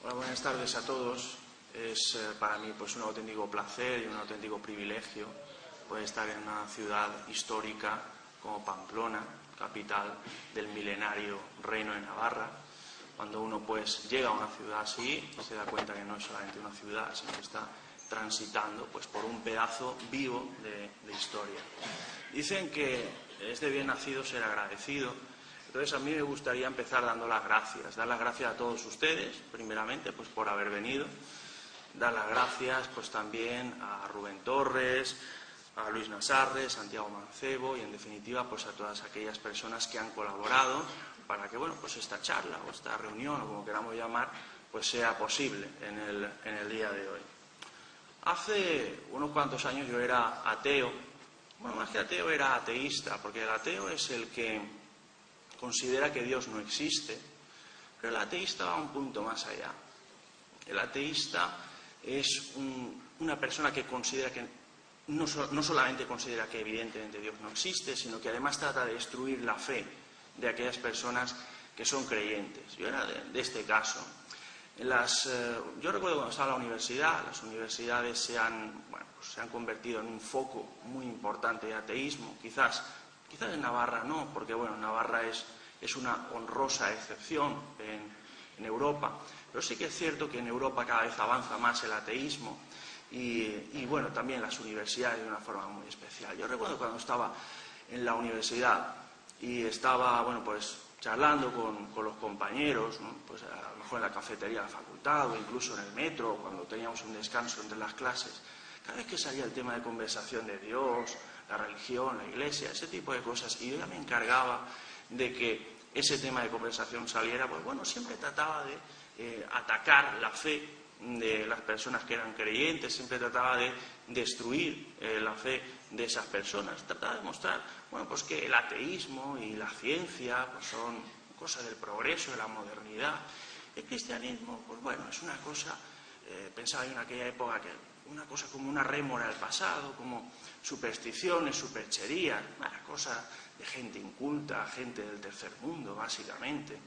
Hola, buenas tardes a todos. Es para mí pues un auténtico placer y un auténtico privilegio poder estar en una ciudad histórica como Pamplona, capital del milenario Reino de Navarra. Cuando uno pues llega a una ciudad así, se da cuenta que no es solamente una ciudad, sino que está transitando pues por un pedazo vivo de historia. Dicen que es de bien nacido ser agradecido. Entonces a mí me gustaría empezar dando las gracias. Dar las gracias a todos ustedes, primeramente, pues por haber venido. Dar las gracias pues también a Rubén Torres, a Luis Nasarre, Santiago Mancebo y en definitiva pues a todas aquellas personas que han colaborado para que pues esta charla o esta reunión o como queramos llamar pues sea posible en el día de hoy. Hace unos cuantos años yo era ateo. Bueno, más que ateo era ateísta, porque el ateo es el que considera que Dios no existe, pero el ateísta va un punto más allá. El ateísta es una persona que considera que no solamente considera que evidentemente Dios no existe, sino que además trata de destruir la fe de aquellas personas que son creyentes. Yo era de este caso. Yo recuerdo cuando estaba en la universidad, las universidades se han convertido en un foco muy importante de ateísmo. Quizás en Navarra no, porque Navarra es una honrosa excepción en Europa, pero sí que es cierto que en Europa cada vez avanza más el ateísmo y también las universidades de una forma muy especial. Yo recuerdo cuando estaba en la universidad y estaba charlando con los compañeros, ¿no? Pues a lo mejor en la cafetería de la facultad o incluso en el metro, cuando teníamos un descanso entre las clases, cada vez que salía el tema de conversación de Dios, la religión, la iglesia, ese tipo de cosas, y yo ya me encargaba de que ese tema de conversación saliera, siempre trataba de atacar la fe de las personas que eran creyentes, siempre trataba de destruir la fe de esas personas, trataba de mostrar que el ateísmo y la ciencia son cosas del progreso, de la modernidad. El cristianismo, es una cosa, pensaba yo en aquella época que una cosa como una rémora al pasado, como supersticiones, supercherías, cosas de gente inculta, gente del tercer mundo, básicamente.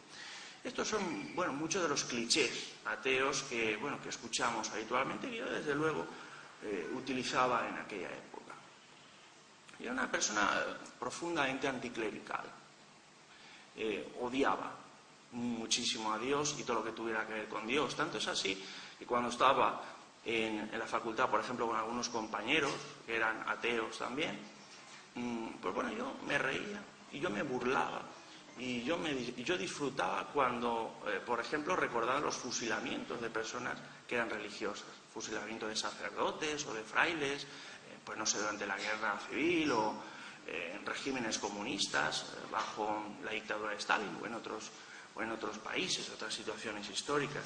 Estos son, muchos de los clichés ateos que escuchamos habitualmente, que yo desde luego utilizaba en aquella época. Yo era una persona profundamente anticlerical. Odiaba muchísimo a Dios y todo lo que tuviera que ver con Dios. Tanto es así que cuando estaba en la facultad, por ejemplo, con algunos compañeros que eran ateos también, yo me reía y yo me burlaba y yo disfrutaba cuando, por ejemplo, recordaba los fusilamientos de personas que eran religiosas, fusilamientos de sacerdotes o de frailes, durante la guerra civil o en regímenes comunistas bajo la dictadura de Stalin o en otros países, otras situaciones históricas.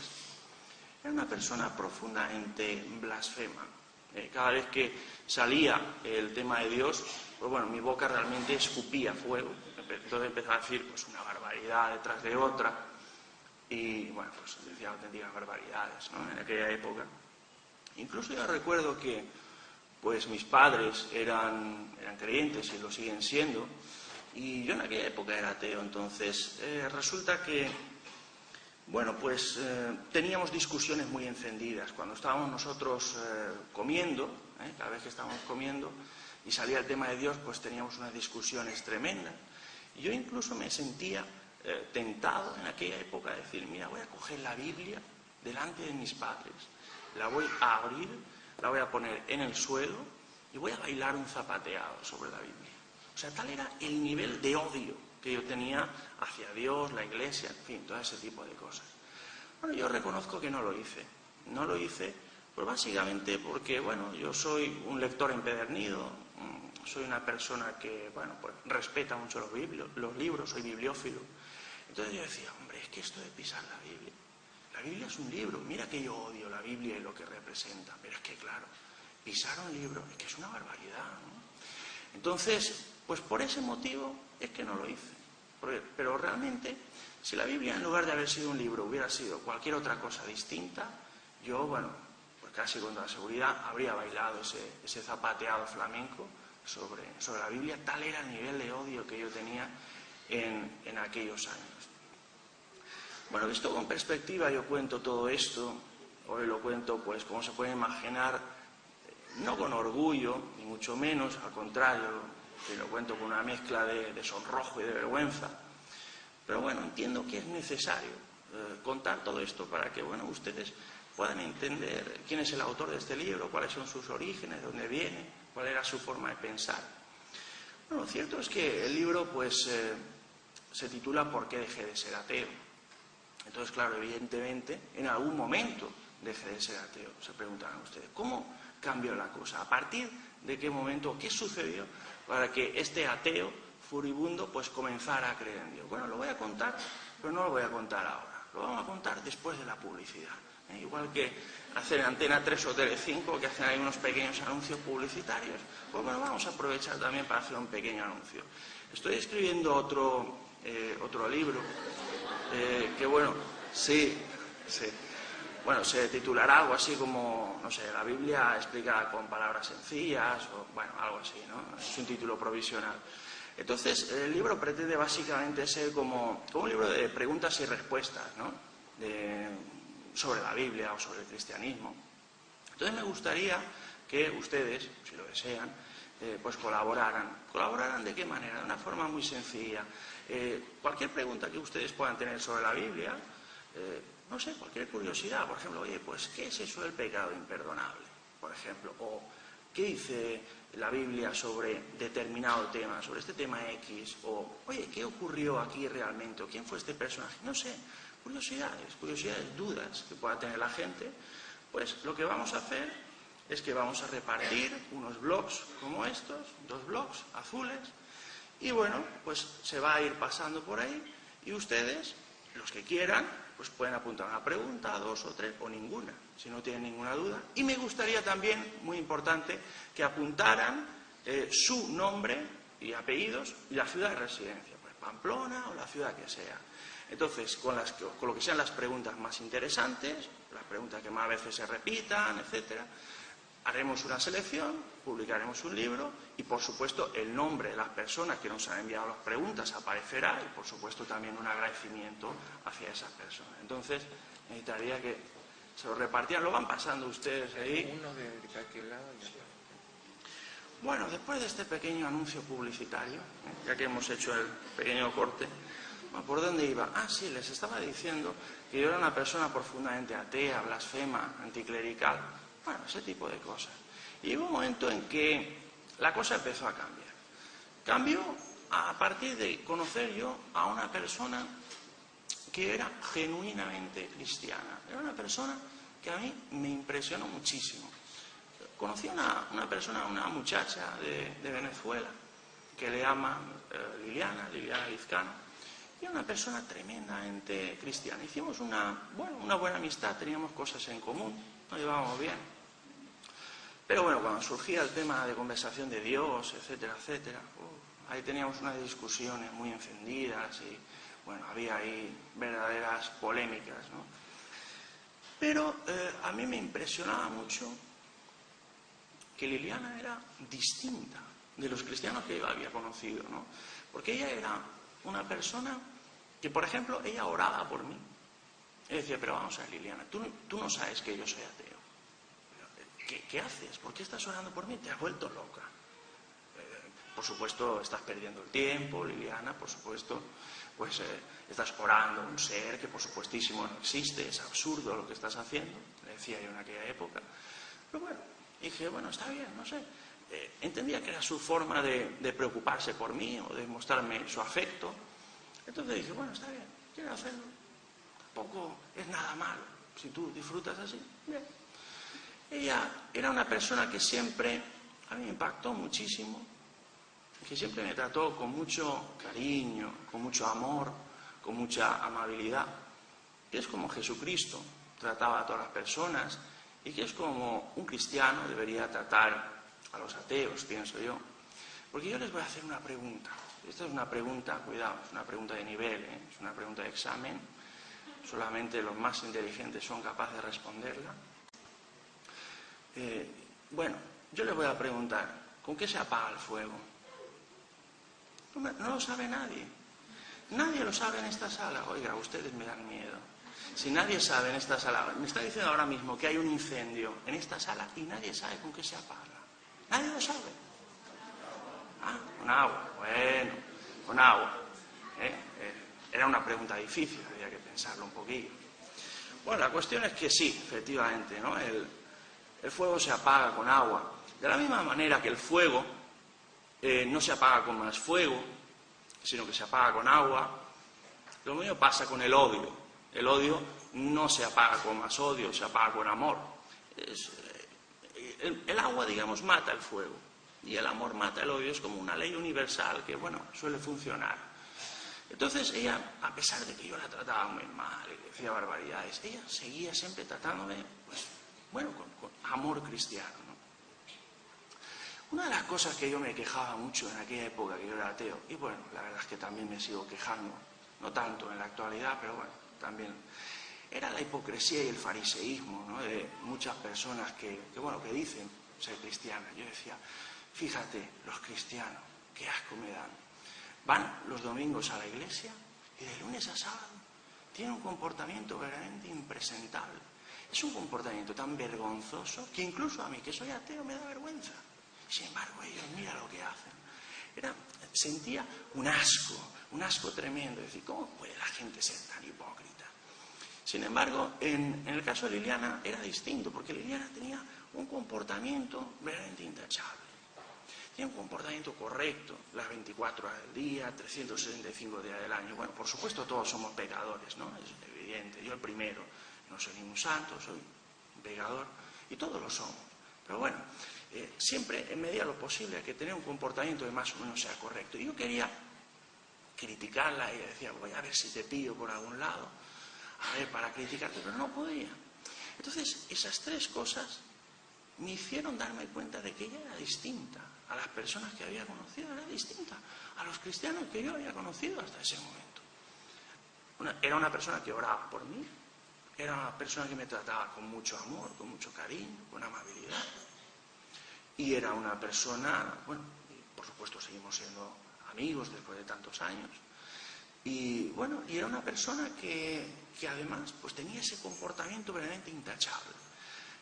Era una persona profundamente blasfema. Cada vez que salía el tema de Dios, mi boca realmente escupía fuego. Entonces empezaba a decir una barbaridad detrás de otra y decía auténticas barbaridades, ¿no? En aquella época. Incluso yo recuerdo que mis padres eran creyentes y lo siguen siendo, y yo en aquella época era ateo. Entonces resulta que teníamos discusiones muy encendidas. Cuando estábamos nosotros comiendo, cada vez que estábamos comiendo y salía el tema de Dios, teníamos unas discusiones tremendas. Y yo incluso me sentía tentado en aquella época de decir, mira, voy a coger la Biblia delante de mis padres, la voy a abrir, la voy a poner en el suelo y voy a bailar un zapateado sobre la Biblia. O sea, tal era el nivel de odio que yo tenía hacia Dios, la Iglesia, en fin, todo ese tipo de cosas. Yo reconozco que no lo hice. No lo hice, básicamente porque, yo soy un lector empedernido, soy una persona que, respeta mucho los libros, soy bibliófilo. Entonces yo decía, hombre, es que esto de pisar la Biblia es un libro, mira que yo odio la Biblia y lo que representa, pero es que, claro, pisar un libro es que es una barbaridad, ¿no? Entonces, por ese motivo es que no lo hice. Pero realmente, si la Biblia en lugar de haber sido un libro hubiera sido cualquier otra cosa distinta, yo, casi con toda seguridad habría bailado ese zapateado flamenco sobre la Biblia. Tal era el nivel de odio que yo tenía en aquellos años. Bueno, visto con perspectiva, yo cuento todo esto, hoy lo cuento, pues, como se puede imaginar, no con orgullo, ni mucho menos, al contrario, que lo cuento con una mezcla de sonrojo y de vergüenza. Pero bueno, entiendo que es necesario contar todo esto para que, bueno, ustedes puedan entender quién es el autor de este libro, cuáles son sus orígenes, de dónde viene, cuál era su forma de pensar. Bueno, lo cierto es que el libro, pues, se titula ¿Por qué dejé de ser ateo? Entonces, claro, evidentemente, en algún momento dejé de ser ateo. Se preguntarán ustedes, ¿cómo cambió la cosa? ¿A partir de qué momento, qué sucedió para que este ateo furibundo pues comenzara a creer en Dios? Bueno, lo voy a contar, pero no lo voy a contar ahora. Lo vamos a contar después de la publicidad. Igual que hacen Antena 3 o Tele5, que hacen ahí unos pequeños anuncios publicitarios, pues bueno, vamos a aprovechar también para hacer un pequeño anuncio. Estoy escribiendo otro libro, que bueno, bueno, se titulará algo así como, no sé, la Biblia explicada con palabras sencillas, o bueno, algo así, ¿no? Es un título provisional. Entonces, el libro pretende básicamente ser como un libro de preguntas y respuestas, ¿no? Sobre la Biblia o sobre el cristianismo. Entonces me gustaría que ustedes, si lo desean, pues colaboraran. ¿Colaboraran de qué manera? De una forma muy sencilla. Cualquier pregunta que ustedes puedan tener sobre la Biblia, no sé, cualquier curiosidad, por ejemplo, oye, pues, ¿qué es eso del pecado imperdonable? Por ejemplo, o ¿qué dice la Biblia sobre determinado tema, sobre este tema X? O, oye, ¿qué ocurrió aquí realmente? ¿O quién fue este personaje? No sé, curiosidades, dudas que pueda tener la gente. Pues lo que vamos a hacer es que vamos a repartir unos blogs como estos, 2 blogs azules, y bueno, pues se va a ir pasando por ahí y ustedes, los que quieran, pues pueden apuntar una pregunta, 2 o 3 o ninguna, si no tienen ninguna duda. Y me gustaría también, muy importante, que apuntaran su nombre y apellidos y la ciudad de residencia, pues Pamplona o la ciudad que sea. Entonces, con lo que sean las preguntas más interesantes, las preguntas que más veces se repitan, etcétera, haremos una selección, publicaremos un libro y, por supuesto, el nombre de las personas que nos han enviado las preguntas aparecerá y, por supuesto, también un agradecimiento hacia esas personas. Entonces, necesitaría que se lo repartieran. Lo van pasando ustedes ahí. Uno de aquel lado y otro. Bueno, después de este pequeño anuncio publicitario, ya que hemos hecho el pequeño corte, ¿por dónde iba? Ah, sí, les estaba diciendo que yo era una persona profundamente atea, blasfema, anticlerical. Bueno, ese tipo de cosas. Y hubo un momento en que la cosa empezó a cambiar. Cambió a partir de conocer yo a una persona que era genuinamente cristiana. Era una persona que a mí me impresionó muchísimo. Conocí a una muchacha de Venezuela, que le llaman Liliana Lizcano, y era una persona tremendamente cristiana. Hicimos una buena amistad, teníamos cosas en común, nos llevábamos bien. Pero bueno, cuando surgía el tema de conversación de Dios, etcétera, etcétera, ahí teníamos unas discusiones muy encendidas y, bueno, había ahí verdaderas polémicas, ¿no? Pero a mí me impresionaba mucho que Liliana era distinta de los cristianos que yo había conocido, ¿no? Porque ella era una persona que, por ejemplo, ella oraba por mí. Ella decía, pero vamos a ver, Liliana, tú no sabes que yo soy ateo. ¿Qué haces? ¿Por qué estás orando por mí? Te has vuelto loca. Por supuesto, estás perdiendo el tiempo, Liliana, por supuesto, pues estás orando a un ser que por supuestísimo no existe, es absurdo lo que estás haciendo, le decía yo en aquella época. Pero bueno, dije, bueno, está bien, no sé. Entendía que era su forma de preocuparse por mí o de mostrarme su afecto. Entonces dije, bueno, está bien, quiero hacerlo. Tampoco es nada malo. Si tú disfrutas así, bien. Ella era una persona que siempre a mí me impactó muchísimo, que siempre me trató con mucho cariño, con mucho amor, con mucha amabilidad, que es como Jesucristo trataba a todas las personas y que es como un cristiano debería tratar a los ateos, pienso yo. Porque yo les voy a hacer una pregunta. Esta es una pregunta, cuidado, es una pregunta de nivel, es una pregunta de examen. Solamente los más inteligentes son capaces de responderla. Bueno, yo les voy a preguntar, ¿con qué se apaga el fuego? No lo sabe nadie. nadie lo sabe en esta sala. Oiga, ustedes me dan miedo. Si nadie sabe en esta sala, me está diciendo ahora mismo que hay un incendio en esta sala y nadie sabe con qué se apaga. Nadie lo sabe. Ah, con agua. Bueno, con agua. Era una pregunta difícil, había que pensarlo un poquillo. Bueno, la cuestión es que sí, efectivamente, ¿no? El fuego se apaga con agua. De la misma manera que el fuego no se apaga con más fuego, sino que se apaga con agua, lo mismo pasa con el odio. El odio no se apaga con más odio, se apaga con amor. El agua, digamos, mata el fuego. Y el amor mata el odio. Es como una ley universal que, bueno, suele funcionar. Entonces ella, a pesar de que yo la trataba muy mal y le decía barbaridades, ella seguía siempre tratándome, pues, bueno, con amor cristiano, ¿no? Una de las cosas que yo me quejaba mucho en aquella época que yo era ateo, y bueno, la verdad es que también me sigo quejando, no tanto en la actualidad, pero bueno, también, era la hipocresía y el fariseísmo, ¿no? De muchas personas que dicen ser cristianas. Yo decía, fíjate, los cristianos, qué asco me dan. Van los domingos a la iglesia y de lunes a sábado tienen un comportamiento verdaderamente impresentable. Es un comportamiento tan vergonzoso que incluso a mí, que soy ateo, me da vergüenza. Sin embargo, ellos, mira lo que hacen. Sentía un asco tremendo. Es decir, ¿cómo puede la gente ser tan hipócrita? Sin embargo, en el caso de Liliana era distinto, porque Liliana tenía un comportamiento verdaderamente intachable. Tiene un comportamiento correcto, las 24 horas del día, 365 días del año. Bueno, por supuesto todos somos pecadores, ¿no? Es evidente. Yo el primero, no soy ningún santo, soy un pecador, y todos lo somos. Pero bueno, siempre en medida de lo posible hay que tener un comportamiento que más o menos sea correcto. Y yo quería criticarla y decía, voy a ver si te pillo por algún lado, a ver, para criticarte, pero no podía. Entonces, esas tres cosas me hicieron darme cuenta de que ella era distinta a las personas que había conocido, era distinta a los cristianos que yo había conocido hasta ese momento. Era una persona que oraba por mí, era una persona que me trataba con mucho amor, con mucho cariño, con amabilidad. Y era una persona, bueno, por supuesto seguimos siendo amigos después de tantos años. Y bueno, y era una persona que además pues tenía ese comportamiento verdaderamente intachable.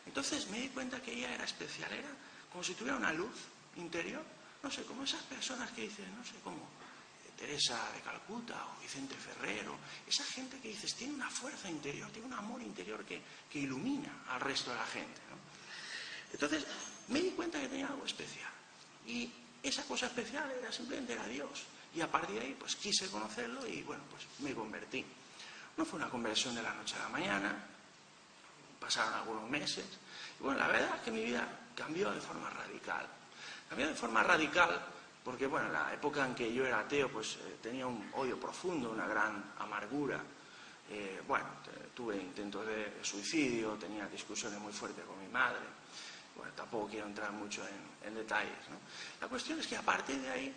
Entonces me di cuenta que ella era especial, era como si tuviera una luz interior, no sé, como esas personas que dicen, no sé, como Teresa de Calcuta o Vicente Ferrero, esa gente que dices, tiene una fuerza interior, tiene un amor interior que ilumina al resto de la gente, ¿no? Entonces me di cuenta que tenía algo especial, y esa cosa especial simplemente era Dios, y a partir de ahí pues quise conocerlo y bueno, pues me convertí. No fue una conversión de la noche a la mañana, pasaron algunos meses, y bueno, la verdad es que mi vida cambió de forma radical. Cambió de forma radical porque, bueno, en la época en que yo era ateo, pues tenía un odio profundo, una gran amargura. Tuve intentos de suicidio, tenía discusiones muy fuertes con mi madre. Bueno, tampoco quiero entrar mucho en detalles, ¿no? La cuestión es que a partir de ahí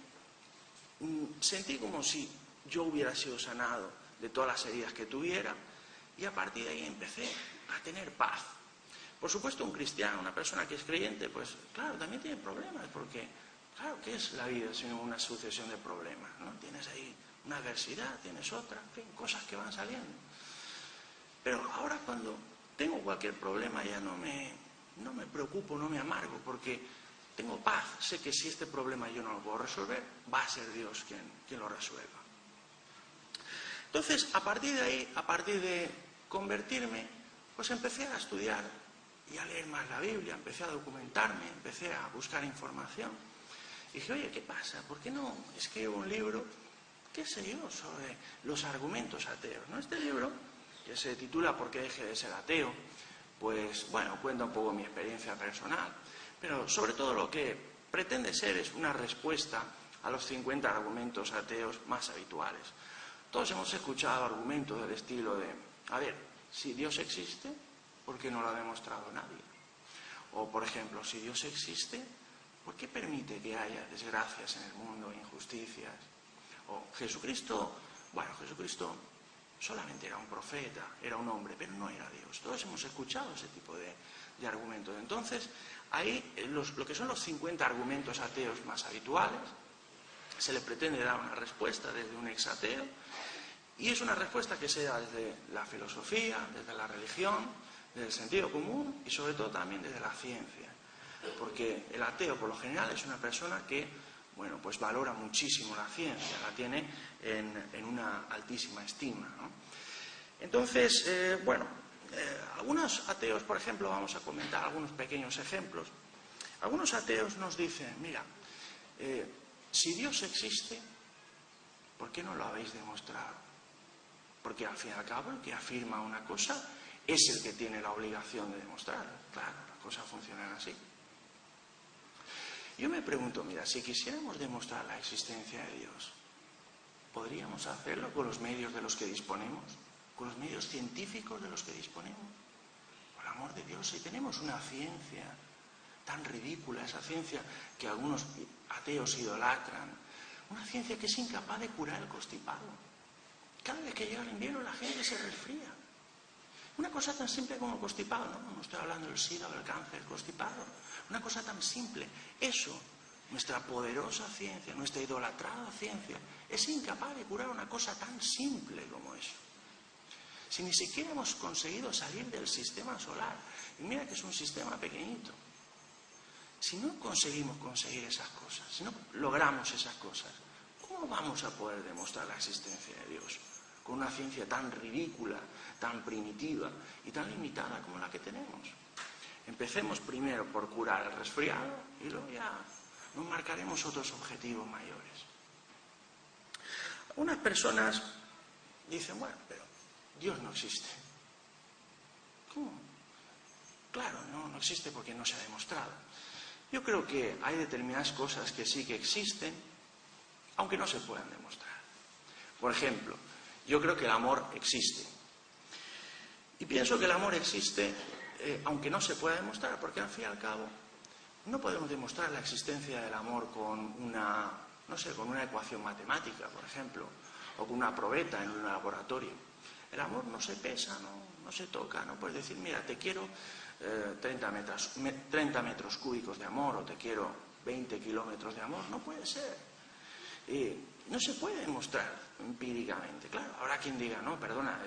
sentí como si yo hubiera sido sanado de todas las heridas que tuviera, y a partir de ahí empecé a tener paz. Por supuesto, un cristiano, una persona que es creyente, pues claro, también tiene problemas, porque claro, ¿qué es la vida sino una sucesión de problemas, ¿no? Tienes ahí una adversidad, tienes otra, en fin, cosas que van saliendo. Pero ahora cuando tengo cualquier problema ya no me preocupo, no me amargo, porque tengo paz. Sé que si este problema yo no lo puedo resolver, va a ser Dios quien lo resuelva. Entonces, a partir de ahí, a partir de convertirme, pues empecé a estudiar y a leer más la Biblia, empecé a documentarme, empecé a buscar información. Y dije, oye, ¿qué pasa? ¿Por qué no escribo un libro, qué sé yo, sobre los argumentos ateos, ¿no? Este libro, que se titula ¿Por qué dejé de ser ateo?, pues bueno, cuenta un poco mi experiencia personal, pero sobre todo lo que pretende ser es una respuesta a los 50 argumentos ateos más habituales. Todos hemos escuchado argumentos del estilo de, a ver, si Dios existe, ¿por qué no lo ha demostrado nadie? O, por ejemplo, si Dios existe, ¿por qué permite que haya desgracias en el mundo, injusticias? O Jesucristo, bueno, Jesucristo solamente era un profeta, era un hombre, pero no era Dios. Todos hemos escuchado ese tipo de argumentos. Entonces, ahí lo que son los 50 argumentos ateos más habituales, se le pretende dar una respuesta desde un exateo, y es una respuesta que se da desde la filosofía, desde la religión, desde el sentido común y sobre todo también desde la ciencia. Porque el ateo por lo general es una persona que, bueno, pues valora muchísimo la ciencia, la tiene en una altísima estima, ¿no? Entonces, algunos ateos, por ejemplo, vamos a comentar algunos pequeños ejemplos. Algunos ateos nos dicen, mira, si Dios existe, ¿por qué no lo habéis demostrado? Porque al fin y al cabo el que afirma una cosa es el que tiene la obligación de demostrarla. Claro, las cosas funcionan así. Yo me pregunto, mira, si quisiéramos demostrar la existencia de Dios, ¿podríamos hacerlo con los medios de los que disponemos? ¿Con los medios científicos de los que disponemos? Por el amor de Dios, si tenemos una ciencia tan ridícula, esa ciencia que algunos ateos idolatran, una ciencia que es incapaz de curar el constipado. Cada vez que llega el invierno la gente se resfría. Una cosa tan simple como el constipado, no estoy hablando del SIDA o del cáncer, el constipado. Una cosa tan simple. Eso, nuestra poderosa ciencia, nuestra idolatrada ciencia, es incapaz de curar una cosa tan simple como eso. Si ni siquiera hemos conseguido salir del sistema solar, y mira que es un sistema pequeñito, si no conseguimos conseguir esas cosas, si no logramos esas cosas, ¿cómo vamos a poder demostrar la existencia de Dios? Con una ciencia tan ridícula, tan primitiva y tan limitada como la que tenemos. Empecemos primero por curar el resfriado y luego ya nos marcaremos otros objetivos mayores. Algunas personas dicen, bueno, pero Dios no existe. ¿Cómo? Claro, no existe porque no se ha demostrado. Yo creo que hay determinadas cosas que sí que existen, aunque no se puedan demostrar. Por ejemplo, yo creo que el amor existe. Y pienso que el amor existe, aunque no se pueda demostrar, porque al fin y al cabo no podemos demostrar la existencia del amor con una, con una ecuación matemática, por ejemplo, o con una probeta en un laboratorio. El amor no se pesa, no se toca, no puedes decir, mira, te quiero 30 metros cúbicos de amor o te quiero 20 kilómetros de amor, no puede ser. No se puede demostrar empíricamente. Claro, habrá quien diga, no, perdona,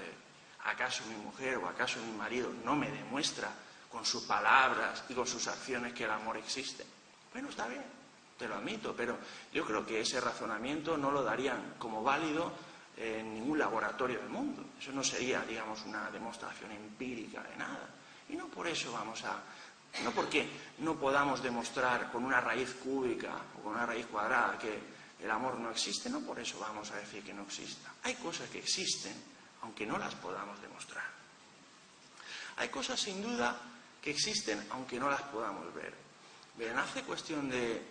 ¿acaso mi mujer o acaso mi marido no me demuestra con sus palabras y con sus acciones que el amor existe? Bueno, está bien, te lo admito, pero yo creo que ese razonamiento no lo darían como válido en ningún laboratorio del mundo. Eso no sería, digamos, una demostración empírica de nada. Y no por eso no porque no podamos demostrar con una raíz cúbica o con una raíz cuadrada que el amor no existe, no por eso vamos a decir que no exista. Hay cosas que existen, aunque no las podamos demostrar. Hay cosas, sin duda, que existen, aunque no las podamos ver. Bien, hace cuestión de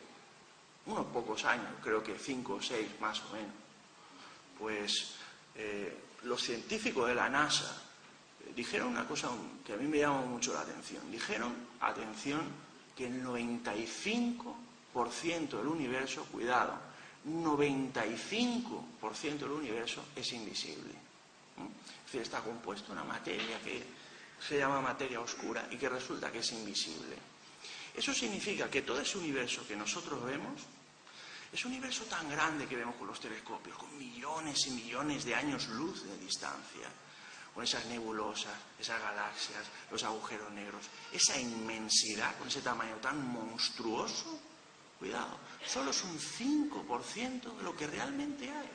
unos pocos años, creo que 5 o 6 más o menos, pues los científicos de la NASA dijeron una cosa que a mí me llamó mucho la atención. Dijeron, atención, que el 95% del universo, cuidado, 95% del universo es invisible. Es decir, está compuesto de una materia que se llama materia oscura y que resulta que es invisible. Eso significa que todo ese universo que nosotros vemos es un universo tan grande que vemos con los telescopios, con millones y millones de años luz de distancia, con esas nebulosas, esas galaxias, los agujeros negros, esa inmensidad, con ese tamaño tan monstruoso. Cuidado, solo es un 5% de lo que realmente hay.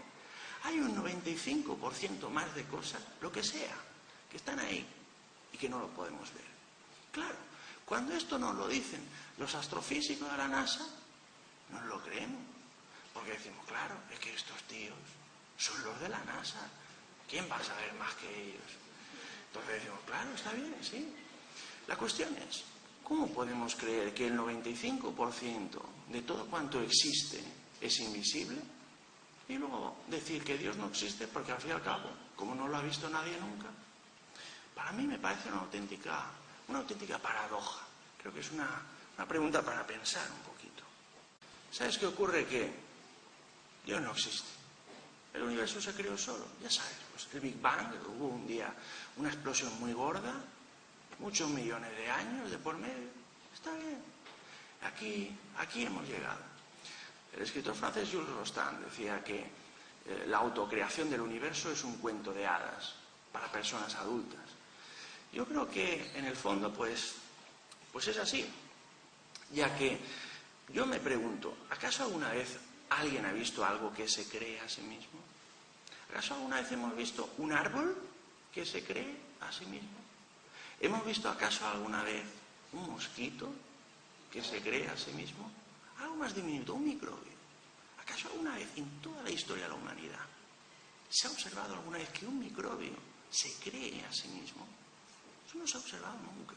Hay un 95% más de cosas, lo que sea, que están ahí y que no lo podemos ver. Claro, cuando esto nos lo dicen los astrofísicos de la NASA, nos lo creemos. Porque decimos, claro, es que estos tíos son los de la NASA. ¿Quién va a saber más que ellos? Entonces decimos, claro, está bien, sí. La cuestión es, ¿cómo podemos creer que el 95% de todo cuanto existe es invisible? Y luego decir que Dios no existe porque al fin y al cabo, como no lo ha visto nadie nunca, para mí me parece una auténtica paradoja. Creo que es una pregunta para pensar un poquito. ¿Sabes qué ocurre? Que Dios no existe. El universo se creó solo, ya sabes. Pues el Big Bang, hubo un día una explosión muy gorda, muchos millones de años de por medio. Está bien. Aquí hemos llegado. El escritor francés Jules Rostand decía que la autocreación del universo es un cuento de hadas para personas adultas. Yo creo que en el fondo pues es así, ya que yo me pregunto, ¿acaso alguna vez alguien ha visto algo que se cree a sí mismo? ¿Acaso alguna vez hemos visto un árbol que se cree a sí mismo? ¿Hemos visto acaso alguna vez un mosquito que se cree a sí mismo? Algo más diminuto, un microbio. ¿Acaso alguna vez en toda la historia de la humanidad se ha observado alguna vez que un microbio se cree a sí mismo? Eso no se ha observado nunca.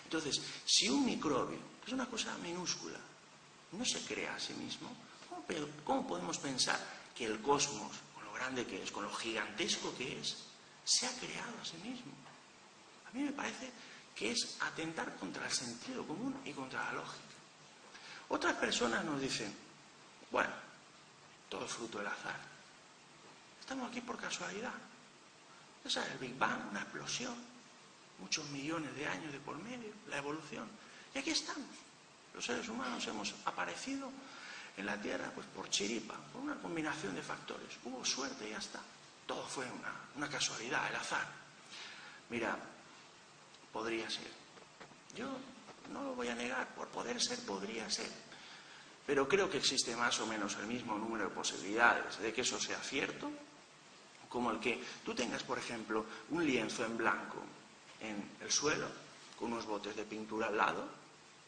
Entonces, si un microbio, que es una cosa minúscula, no se crea a sí mismo, ¿cómo podemos pensar que el cosmos, con lo grande que es, con lo gigantesco que es, se ha creado a sí mismo? A mí me parece que es atentar contra el sentido común y contra la lógica. Otras personas nos dicen, bueno, todo es fruto del azar. Estamos aquí por casualidad. Esa es el Big Bang, una explosión, muchos millones de años de por medio, la evolución. Y aquí estamos. Los seres humanos hemos aparecido en la Tierra pues por chiripa, por una combinación de factores. Hubo suerte y ya está. Todo fue una casualidad, el azar. Mira, podría ser. Yo no lo voy a negar, por poder ser, podría ser. Pero creo que existe más o menos el mismo número de posibilidades de que eso sea cierto, como el que tú tengas, por ejemplo, un lienzo en blanco en el suelo, con unos botes de pintura al lado,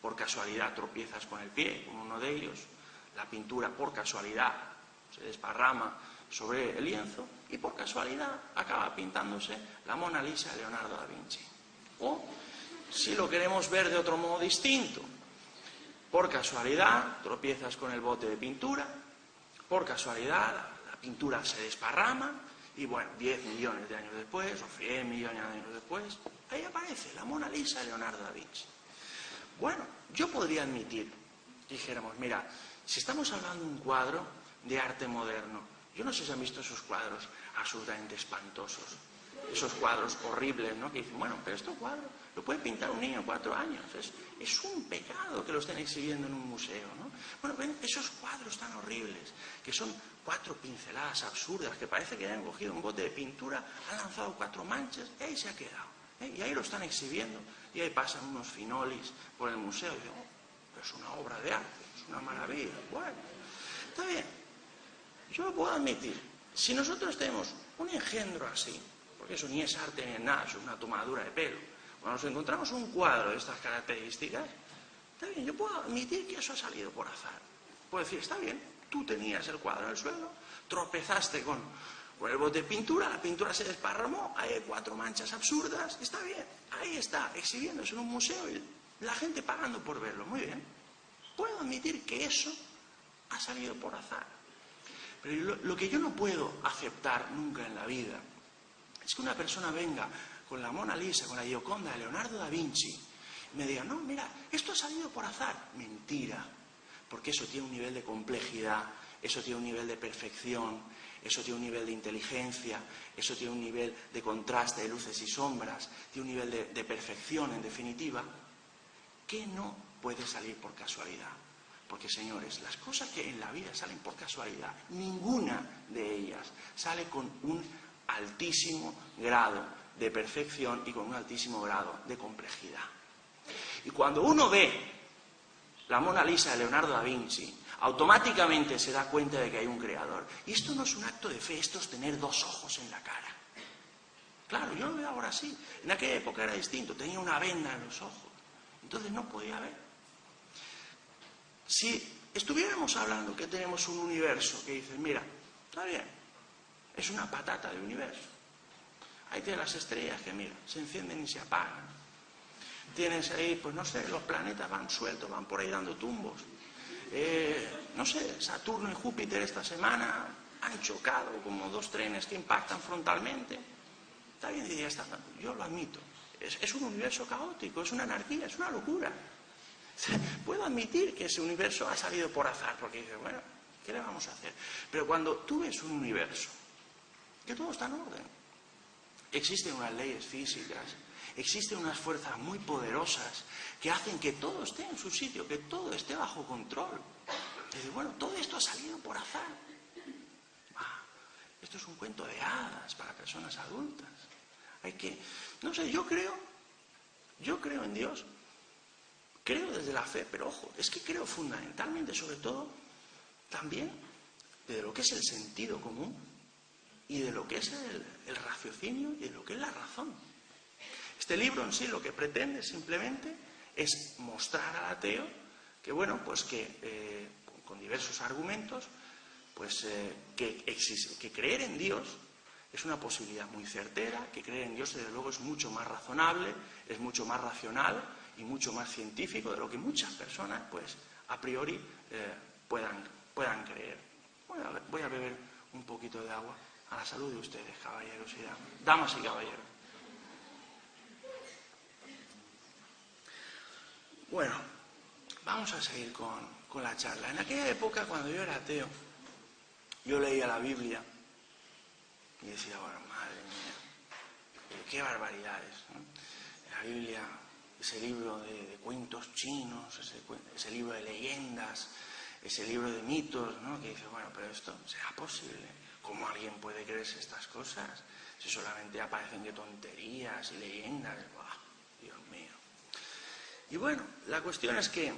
por casualidad tropiezas con el pie, con uno de ellos, la pintura por casualidad se desparrama sobre el lienzo y por casualidad acaba pintándose la Mona Lisa de Leonardo da Vinci. O, si lo queremos ver de otro modo distinto, por casualidad tropiezas con el bote de pintura, por casualidad la pintura se desparrama y bueno, 10 millones de años después o 100 millones de años después, ahí aparece la Mona Lisa de Leonardo da Vinci. Bueno, yo podría admitir, dijéramos, mira, si estamos hablando de un cuadro de arte moderno, yo no sé si han visto esos cuadros absolutamente espantosos, esos cuadros horribles, ¿no? Que dicen, bueno, pero este cuadro lo puede pintar un niño de 4 años, es un pecado que lo estén exhibiendo en un museo, ¿no? Bueno, ven esos cuadros tan horribles, que son 4 pinceladas absurdas, que parece que han cogido un bote de pintura, han lanzado 4 manchas, y ahí se ha quedado, y ahí lo están exhibiendo, y ahí pasan unos finolis por el museo, y dicen, oh, pero es una obra de arte, es una maravilla, bueno, está bien, yo lo puedo admitir, si nosotros tenemos un engendro así, porque eso ni es arte ni es nada, eso es una tomadura de pelo. Cuando nos encontramos un cuadro de estas características, está bien, yo puedo admitir que eso ha salido por azar. Puedo decir, está bien, tú tenías el cuadro en el suelo, tropezaste con el bote de pintura, la pintura se desparramó, hay 4 manchas absurdas, está bien, ahí está, exhibiéndose en un museo y la gente pagando por verlo, muy bien. Puedo admitir que eso ha salido por azar. Pero lo que yo no puedo aceptar nunca en la vida es que una persona venga con la Mona Lisa, con la Gioconda de Leonardo da Vinci, y me diga, no, mira, esto ha salido por azar. Mentira, porque eso tiene un nivel de complejidad, eso tiene un nivel de perfección, eso tiene un nivel de inteligencia, eso tiene un nivel de contraste de luces y sombras, tiene un nivel de perfección, en definitiva, que no puede salir por casualidad. Porque, señores, las cosas que en la vida salen por casualidad, ninguna de ellas sale con un altísimo grado de perfección y con un altísimo grado de complejidad. Y cuando uno ve la Mona Lisa de Leonardo da Vinci, automáticamente se da cuenta de que hay un creador. Y esto no es un acto de fe, esto es tener 2 ojos en la cara. Claro, yo lo veo ahora sí. En aquella época era distinto, tenía una venda en los ojos. Entonces no podía ver. Si estuviéramos hablando que tenemos un universo que dices, mira, está bien, es una patata de universo. Ahí tienes las estrellas que, mira, se encienden y se apagan. Tienes ahí, pues no sé, los planetas van sueltos, van por ahí dando tumbos. No sé, Saturno y Júpiter esta semana han chocado como 2 trenes que impactan frontalmente. Está bien, diría, yo lo admito. Es un universo caótico, es una anarquía, es una locura. Puedo admitir que ese universo ha salido por azar, porque dices, bueno, ¿qué le vamos a hacer? Pero cuando tú ves un universo, que todo está en orden, existen unas leyes físicas, existen unas fuerzas muy poderosas que hacen que todo esté en su sitio, que todo esté bajo control. Y dice, bueno, todo esto ha salido por azar. Esto es un cuento de hadas para personas adultas. No sé, yo creo en Dios, creo desde la fe, pero ojo, es que creo fundamentalmente, sobre todo, también de lo que es el sentido común y de lo que es el raciocinio y de lo que es la razón. Este libro en sí lo que pretende simplemente es mostrar al ateo que, bueno, pues que con diversos argumentos, pues que creer en Dios es una posibilidad muy certera, que creer en Dios desde luego es mucho más razonable, es mucho más racional y mucho más científico de lo que muchas personas, pues, a priori puedan creer. Voy a beber un poquito de agua a la salud de ustedes, caballeros y damas y caballeros. Bueno, vamos a seguir con la charla. En aquella época, cuando yo era ateo, yo leía la Biblia y decía, bueno, madre mía, qué barbaridades, ¿no? La Biblia, ese libro de cuentos chinos, ese libro de leyendas, ese libro de mitos, ¿no? Que dice, bueno, pero esto será posible. ¿Cómo alguien puede creerse estas cosas? Si solamente aparecen de tonterías y leyendas. ¡Buah! Dios mío. Y bueno, la cuestión es que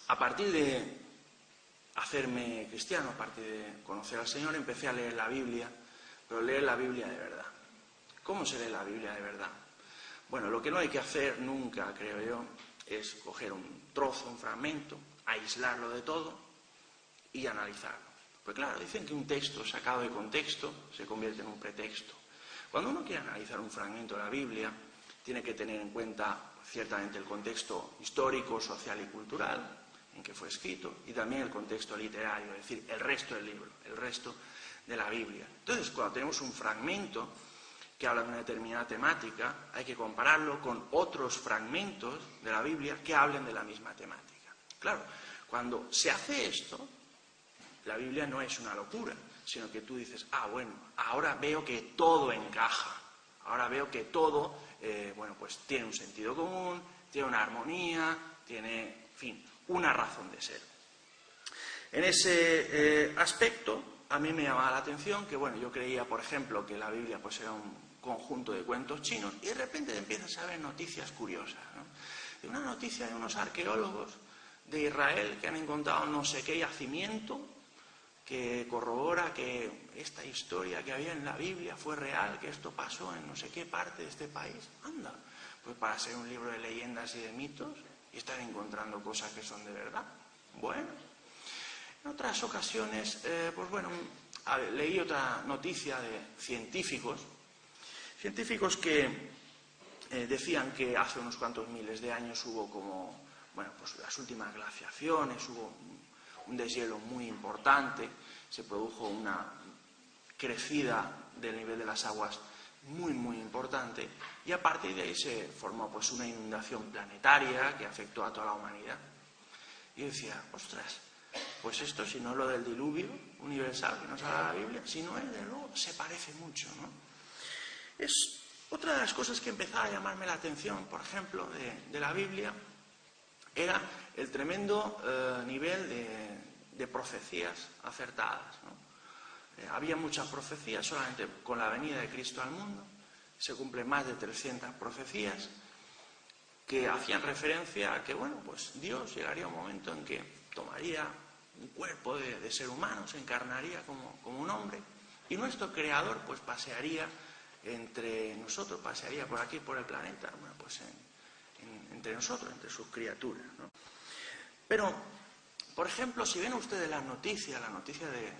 a partir de hacerme cristiano, a partir de conocer al Señor, empecé a leer la Biblia, pero leer la Biblia de verdad. ¿Cómo se lee la Biblia de verdad? Bueno, lo que no hay que hacer nunca, creo yo, es coger un trozo, un fragmento, aislarlo de todo y analizarlo. Pues claro, dicen que un texto sacado de contexto se convierte en un pretexto. Cuando uno quiere analizar un fragmento de la Biblia, tiene que tener en cuenta ciertamente el contexto histórico, social y cultural en que fue escrito, y también el contexto literario, es decir, el resto del libro, el resto de la Biblia. Entonces, cuando tenemos un fragmento que habla de una determinada temática, hay que compararlo con otros fragmentos de la Biblia que hablen de la misma temática. Claro, cuando se hace esto, la Biblia no es una locura, sino que tú dices, bueno, ahora veo que todo encaja, ahora veo que todo, bueno, pues tiene un sentido común, tiene una armonía, tiene, en fin, una razón de ser. En ese aspecto, a mí me llamaba la atención que, bueno, yo creía, por ejemplo, que la Biblia pues era un conjunto de cuentos chinos y de repente empiezas a ver noticias curiosas, ¿no? De una noticia de unos arqueólogos de Israel que han encontrado no sé qué yacimiento que corrobora que esta historia que había en la Biblia fue real, que esto pasó en no sé qué parte de este país. Anda, pues para ser un libro de leyendas y de mitos y estar encontrando cosas que son de verdad. Bueno, en otras ocasiones, pues bueno, leí otra noticia de científicos que decían que hace unos cuantos miles de años hubo como, bueno, pues las últimas glaciaciones, hubo un deshielo muy importante, se produjo una crecida del nivel de las aguas muy, muy importante, y a partir de ahí se formó pues una inundación planetaria que afectó a toda la humanidad. Y yo decía, ostras, pues esto, si no es lo del diluvio universal que nos habla la Biblia, si no es, de luego, se parece mucho, ¿no? Es otra de las cosas que empezaba a llamarme la atención, por ejemplo, de la Biblia, era el tremendo nivel de profecías acertadas, ¿no? Había muchas profecías solamente con la venida de Cristo al mundo. Se cumplen más de 300 profecías que hacían referencia a que, bueno, pues Dios llegaría un momento en que tomaría un cuerpo de ser humano, se encarnaría como un hombre, y nuestro Creador pues pasearía entre nosotros, pasearía por aquí, por el planeta, bueno, pues entre nosotros, entre sus criaturas, ¿no? Pero, por ejemplo, si ven ustedes la noticia de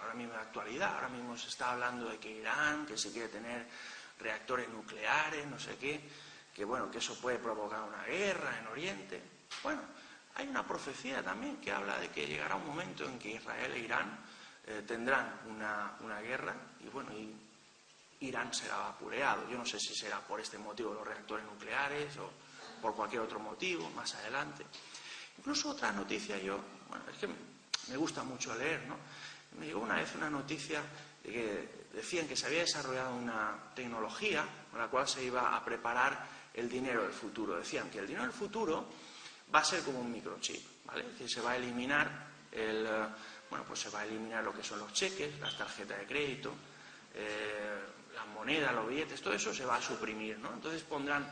ahora mismo de actualidad, ahora mismo se está hablando de que Irán, que se quiere tener reactores nucleares, no sé qué, que bueno, que eso puede provocar una guerra en Oriente. Bueno, hay una profecía también que habla de que llegará un momento en que Israel e Irán tendrán una guerra y bueno, y Irán será vapuleado. Yo no sé si será por este motivo los reactores nucleares o por cualquier otro motivo más adelante. Incluso otra noticia, bueno, es que me gusta mucho leer, ¿no? Me llegó una vez una noticia de que decían que se había desarrollado una tecnología con la cual se iba a preparar el dinero del futuro. Decían que el dinero del futuro va a ser como un microchip, ¿vale? Que se va a eliminar Bueno, pues se va a eliminar lo que son los cheques, las tarjetas de crédito, las monedas, los billetes, todo eso se va a suprimir, ¿no? Entonces pondrán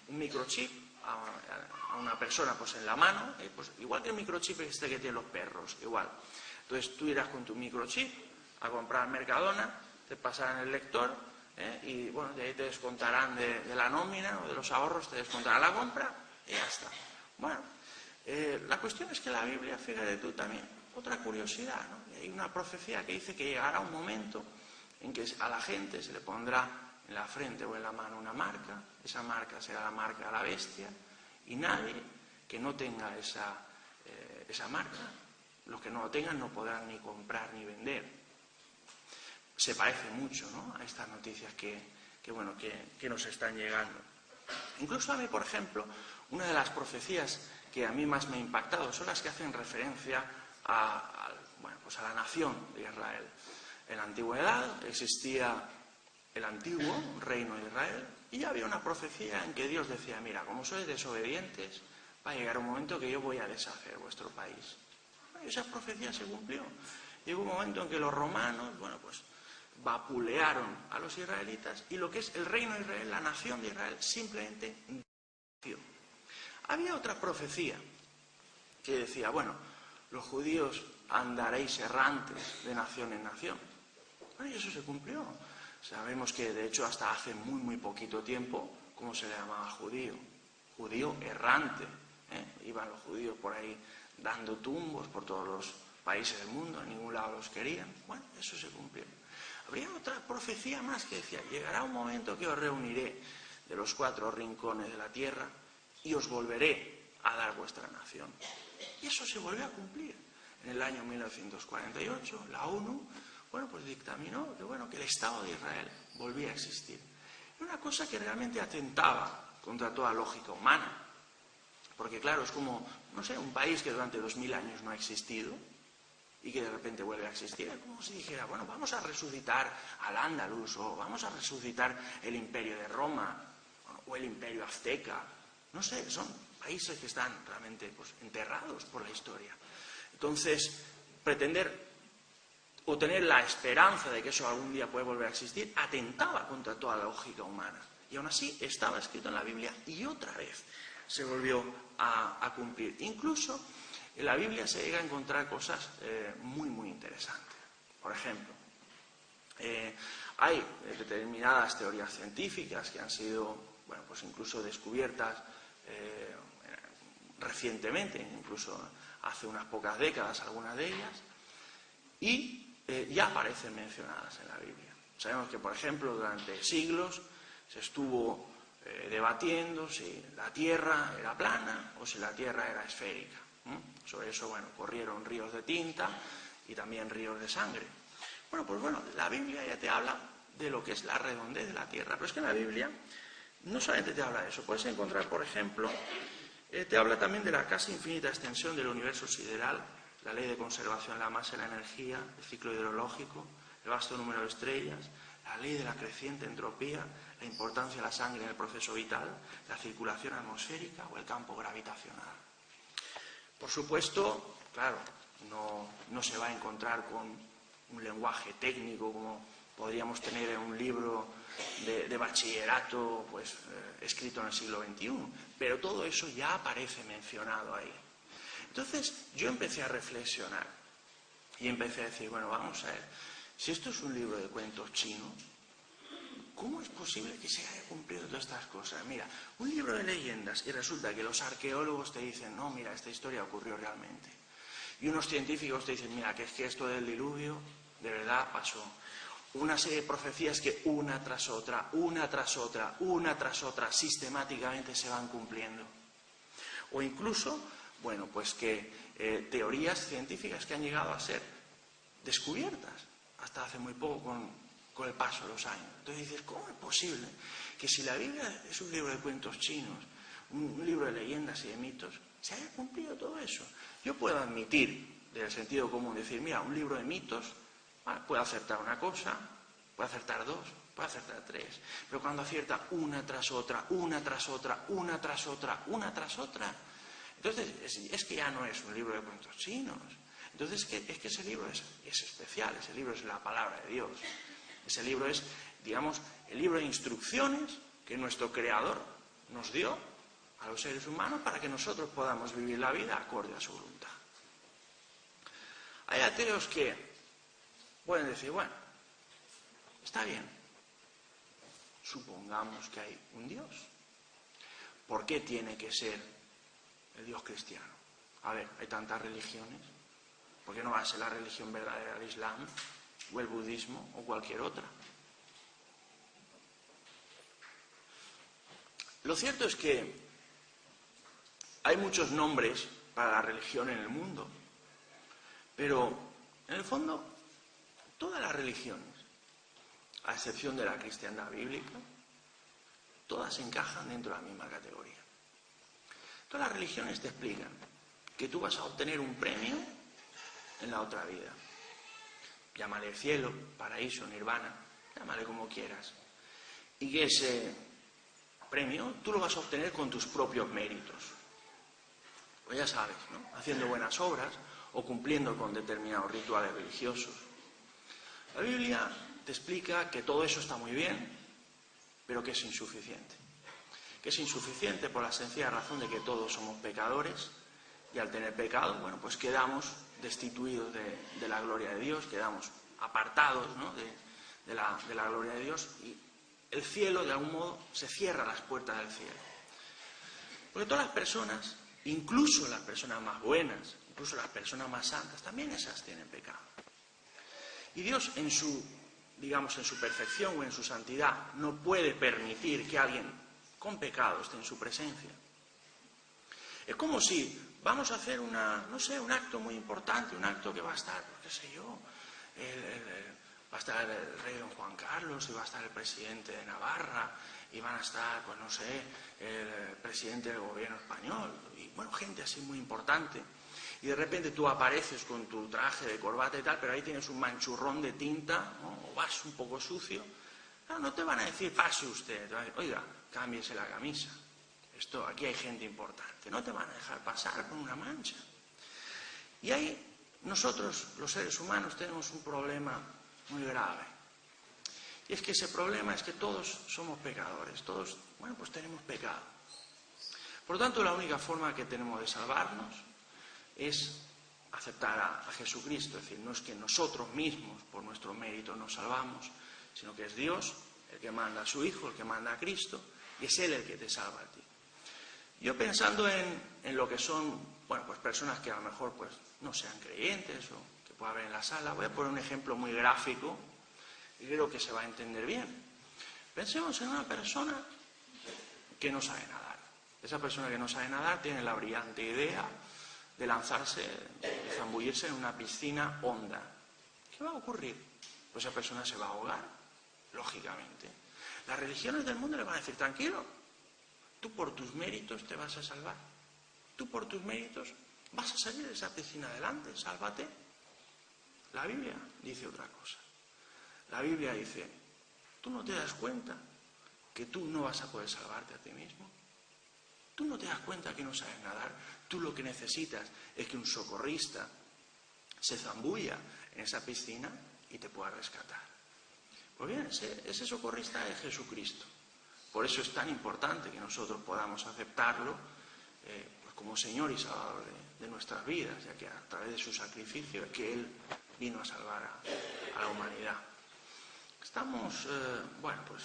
un microchip a una persona pues en la mano, pues igual que el microchip que tienen los perros, igual. Entonces tú irás con tu microchip a comprar Mercadona, te pasarán el lector y bueno, de ahí te descontarán de la nómina o de los ahorros, te descontarán la compra y ya está. Bueno, la cuestión es que la Biblia, fíjate tú también, otra curiosidad, ¿no? Hay una profecía que dice que llegará un momento en que a la gente se le pondrá en la frente o en la mano una marca, esa marca será la marca de la bestia, y nadie que no tenga esa marca, los que no lo tengan no podrán ni comprar ni vender. Se parece mucho, ¿no?, a estas noticias que nos están llegando. Incluso a mí, por ejemplo, una de las profecías que a mí más me ha impactado son las que hacen referencia a la nación de Israel. En la antigüedad existía el antiguo reino de Israel y había una profecía en que Dios decía: mira, como sois desobedientes, va a llegar un momento que yo voy a deshacer vuestro país. Y esa profecía se cumplió. Llegó un momento en que los romanos, vapulearon a los israelitas y lo que es el reino de Israel, la nación de Israel, simplemente desapareció. Había otra profecía que decía: bueno, los judíos andaréis errantes de nación en nación. Bueno, y eso se cumplió. Sabemos que, de hecho, hasta hace muy, muy poquito tiempo, ¿cómo se le llamaba judío? Judío errante. Iban los judíos por ahí dando tumbos por todos los países del mundo, en ningún lado los querían. Bueno, eso se cumplió. Habría otra profecía más que decía: llegará un momento que os reuniré de los 4 rincones de la tierra y os volveré a dar vuestra nación. Y eso se volvió a cumplir. En el año 1948, la ONU dictaminó que el Estado de Israel volvía a existir. Era una cosa que realmente atentaba contra toda lógica humana. Porque claro, es como, un país que durante 2000 años no ha existido y que de repente vuelve a existir. Es como si dijera: bueno, vamos a resucitar al Andalus, o vamos a resucitar el Imperio de Roma, o el Imperio Azteca. Son países que están realmente enterrados por la historia. Entonces, pretender o tener la esperanza de que eso algún día puede volver a existir atentaba contra toda la lógica humana. Y aún así estaba escrito en la Biblia y otra vez se volvió a cumplir. Incluso en la Biblia se llega a encontrar cosas muy, muy interesantes. Por ejemplo, hay determinadas teorías científicas que han sido, incluso descubiertas recientemente, incluso hace unas pocas décadas, algunas de ellas, y ya aparecen mencionadas en la Biblia. Sabemos que, por ejemplo, durante siglos se estuvo debatiendo si la Tierra era plana o si la Tierra era esférica. Sobre eso, corrieron ríos de tinta y también ríos de sangre. La Biblia ya te habla de lo que es la redondez de la Tierra. Pero es que en la Biblia no solamente te habla de eso. Puedes encontrar, por ejemplo, te habla también de la casi infinita extensión del universo sideral, la ley de conservación de la masa y la energía, el ciclo hidrológico, el vasto número de estrellas, la ley de la creciente entropía, la importancia de la sangre en el proceso vital, la circulación atmosférica o el campo gravitacional. Por supuesto, claro, no se va a encontrar con un lenguaje técnico como podríamos tener en un libro de bachillerato escrito en el siglo XXI, pero todo eso ya aparece mencionado ahí. Entonces yo empecé a reflexionar y empecé a decir: vamos a ver, si esto es un libro de cuentos chinos, ¿cómo es posible que se haya cumplido todas estas cosas? Mira, un libro de leyendas y resulta que los arqueólogos te dicen: no, mira, esta historia ocurrió realmente. Y unos científicos te dicen: mira, que es que esto del diluvio de verdad pasó. Una serie de profecías que una tras otra, sistemáticamente se van cumpliendo. O incluso, teorías científicas que han llegado a ser descubiertas hasta hace muy poco con el paso de los años. Entonces dices: ¿cómo es posible que si la Biblia es un libro de cuentos chinos, un libro de leyendas y de mitos, se haya cumplido todo eso? Yo puedo admitir, del sentido común, decir: mira, un libro de mitos puede acertar una cosa, puede acertar 2, puede acertar 3, pero cuando acierta una tras otra, entonces es que ya no es un libro de cuentos chinos, Entonces es que ese libro es especial, ese libro es la palabra de Dios. Ese libro es, digamos, el libro de instrucciones que nuestro Creador nos dio a los seres humanos para que nosotros podamos vivir la vida acorde a su voluntad. Hay ateos que pueden decir, bueno, está bien, supongamos que hay un Dios. ¿Por qué tiene que ser el Dios cristiano? A ver, hay tantas religiones. ¿Por qué no va a ser la religión verdadera del Islam, o el budismo, o cualquier otra? Lo cierto es que hay muchos nombres para la religión en el mundo, pero en el fondo todas las religiones, a excepción de la cristiandad bíblica, todas encajan dentro de la misma categoría. Todas las religiones te explican que tú vas a obtener un premio en la otra vida. Llámale cielo, paraíso, nirvana, llámale como quieras. Y que ese premio tú lo vas a obtener con tus propios méritos. Pues ya sabes, ¿no? Haciendo buenas obras o cumpliendo con determinados rituales religiosos. La Biblia te explica que todo eso está muy bien, pero que es insuficiente. Que es insuficiente por la sencilla razón de que todos somos pecadores y al tener pecado, bueno, pues quedamos destituidos de la gloria de Dios, quedamos apartados, ¿no?, de la gloria de Dios, y el cielo, de algún modo, se cierra las puertas del cielo. Porque todas las personas, incluso las personas más buenas, incluso las personas más santas, también esas tienen pecado. Y Dios, en su perfección o en su santidad, no puede permitir que alguien con pecado esté en su presencia. Es como si vamos a hacer un acto muy importante, un acto que va a estar, pues qué sé yo, va a estar el rey don Juan Carlos, y va a estar el presidente de Navarra, y van a estar, pues no sé, el presidente del gobierno español, y bueno, gente así muy importante. Y de repente tú apareces con tu traje de corbata y tal, pero ahí tienes un manchurrón de tinta, ¿no?, o vas un poco sucio. Claro, no te van a decir, pase usted, te van a decir, oiga, cámbiese la camisa. Aquí hay gente importante, no te van a dejar pasar con una mancha. Y ahí nosotros, los seres humanos, tenemos un problema muy grave. Y es que ese problema es que todos somos pecadores, todos, bueno, pues tenemos pecado. Por lo tanto, la única forma que tenemos de salvarnos es aceptar a Jesucristo. Es decir, no es que nosotros mismos, por nuestro mérito, nos salvamos, sino que es Dios el que manda a su Hijo, el que manda a Cristo, y es Él el que te salva a ti. Yo pensando en lo que son, bueno, pues personas que a lo mejor pues no sean creyentes o que pueda haber en la sala, voy a poner un ejemplo muy gráfico y creo que se va a entender bien. Pensemos en una persona que no sabe nadar. Esa persona que no sabe nadar tiene la brillante idea de lanzarse, de zambullirse en una piscina honda. ¿Qué va a ocurrir? Pues esa persona se va a ahogar, lógicamente. Las religiones del mundo le van a decir, tranquilo, tú por tus méritos te vas a salvar. Tú por tus méritos vas a salir de esa piscina adelante, sálvate. La Biblia dice otra cosa. La Biblia dice, ¿tú no te das cuenta que tú no vas a poder salvarte a ti mismo? ¿Tú no te das cuenta que no sabes nadar? Tú lo que necesitas es que un socorrista se zambulla en esa piscina y te pueda rescatar. Pues bien, ese socorrista es Jesucristo. Por eso es tan importante que nosotros podamos aceptarlo pues como Señor y Salvador de nuestras vidas, ya que a través de su sacrificio es que Él vino a salvar a la humanidad. Estamos, bueno, pues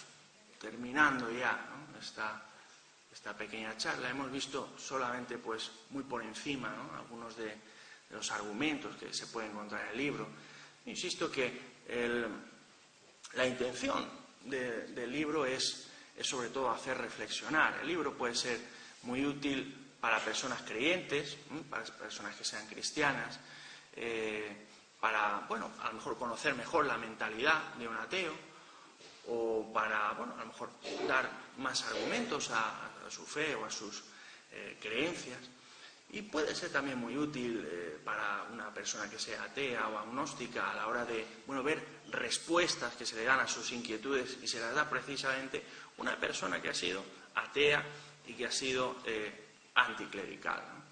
terminando ya, ¿no?, esta pequeña charla. Hemos visto solamente pues muy por encima, ¿no?, algunos de los argumentos que se pueden encontrar en el libro. Insisto que la intención del libro es sobre todo hacer reflexionar. El libro puede ser muy útil para personas creyentes, para personas que sean cristianas, para, bueno, a lo mejor conocer mejor la mentalidad de un ateo, o para, bueno, a lo mejor dar más argumentos a su fe o a sus creencias. Y puede ser también muy útil para una persona que sea atea o agnóstica a la hora de, bueno, ver respuestas que se le dan a sus inquietudes, y se las da precisamente una persona que ha sido atea y que ha sido anticlerical, ¿no?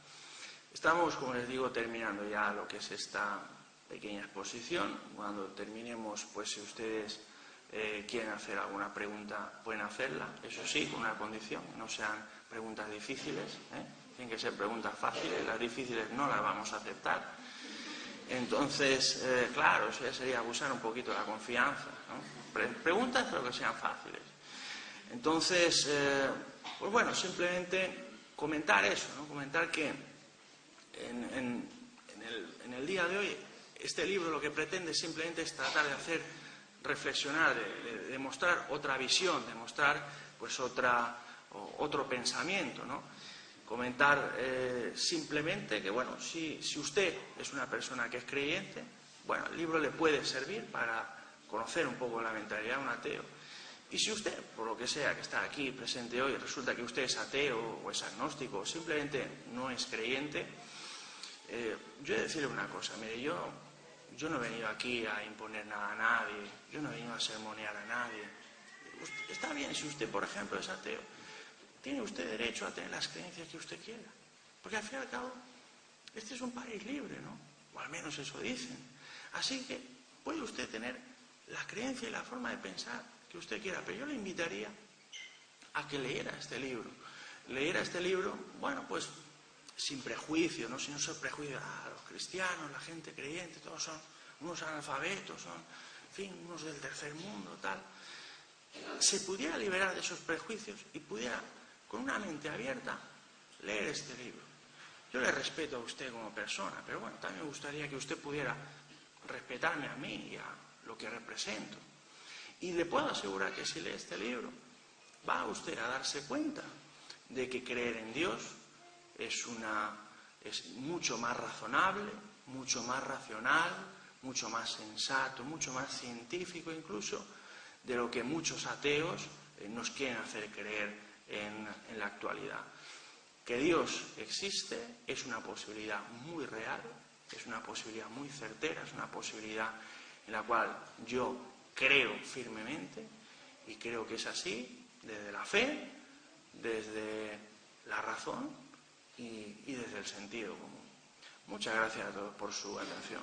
Estamos, como les digo, terminando ya lo que es esta pequeña exposición. Cuando terminemos, pues si ustedes quieren hacer alguna pregunta, pueden hacerla, eso sí, con una condición, no sean preguntas difíciles, tienen que ser preguntas fáciles, las difíciles no las vamos a aceptar. Entonces, claro, eso ya sería abusar un poquito de la confianza, ¿no? Preguntas, pero que sean fáciles. Entonces, pues bueno, simplemente comentar eso, ¿no? Comentar que en el día de hoy este libro lo que pretende simplemente es tratar de hacer reflexionar, de mostrar otra visión, de mostrar pues otro pensamiento, ¿no? Comentar simplemente que, bueno, si usted es una persona que es creyente, bueno, el libro le puede servir para conocer un poco la mentalidad de un ateo. Y si usted, por lo que sea, que está aquí presente hoy, resulta que usted es ateo o es agnóstico o simplemente no es creyente, yo he de decirle una cosa, mire, yo no he venido aquí a imponer nada a nadie, yo no he venido a sermonear a nadie. Está bien si usted, por ejemplo, es ateo, tiene usted derecho a tener las creencias que usted quiera, porque al fin y al cabo, este es un país libre, ¿no? O al menos eso dicen. Así que puede usted tener la creencia y la forma de pensar que usted quiera, pero yo le invitaría a que leyera este libro. Leyera este libro, bueno, pues sin prejuicio, ¿no? Sin esos prejuicios, los cristianos, la gente creyente, todos son unos analfabetos, son, en fin, unos del tercer mundo, tal. Se pudiera liberar de esos prejuicios y pudiera, con una mente abierta, leer este libro. Yo le respeto a usted como persona, pero bueno, también me gustaría que usted pudiera respetarme a mí y a lo que represento. Y le puedo asegurar que si lee este libro, va usted a darse cuenta de que creer en Dios es mucho más razonable, mucho más racional, mucho más sensato, mucho más científico incluso, de lo que muchos ateos nos quieren hacer creer en la actualidad. Que Dios existe es una posibilidad muy real, es una posibilidad muy certera, es una posibilidad en la cual yo creo firmemente y creo que es así desde la fe, desde la razón y desde el sentido común. Muchas gracias a todos por su atención.